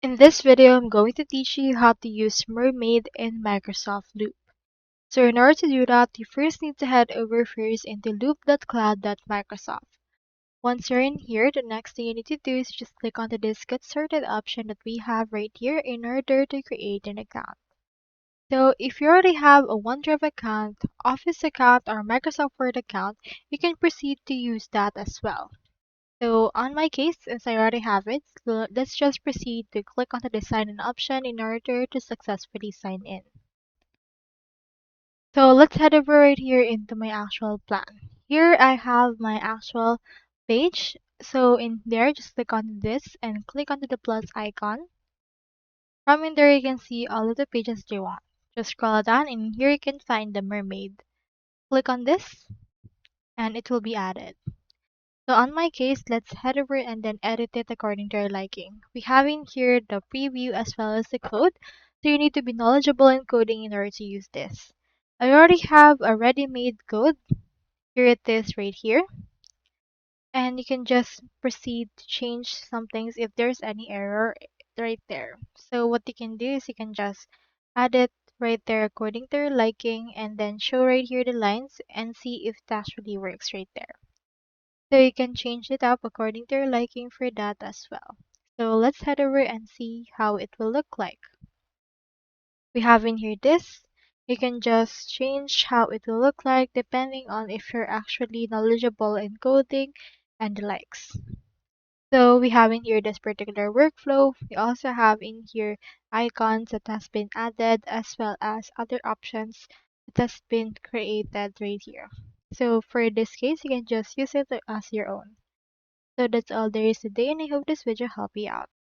In this video, I'm going to teach you how to use Mermaid in Microsoft Loop. So in order to do that, you first need to head over first into loop.cloud.microsoft. Once you're in here, the next thing you need to do is just click on this Get Started option that we have right here in order to create an account. So if you already have a OneDrive account, Office account, or Microsoft Word account, you can proceed to use that as well. So on my case, since I already have it, let's just proceed to click on the sign in option in order to successfully sign in. So let's head over right here into my actual plan. Here I have my actual page. So in there, just click on this and click on the plus icon. From in there, you can see all of the pages you want. Just scroll down and here you can find the mermaid. Click on this and it will be added. So on my case, let's head over and then edit it according to our liking. We have in here the preview as well as the code, so you need to be knowledgeable in coding in order to use this. I already have a ready-made code. Here it is right here. And you can just proceed to change some things if there's any error right there. So what you can do is you can just add it right there according to your liking and then show right here the lines and see if it actually works right there. So you can change it up according to your liking for that as well. So let's head over and see how it will look like. We have in here this. You can just change how it will look like depending on if you're actually knowledgeable in coding and the likes. So we have in here this particular workflow. We also have in here icons that has been added as well as other options that has been created right here. So for this case, you can just use it as your own. So that's all there is today, and I hope this video helped you out.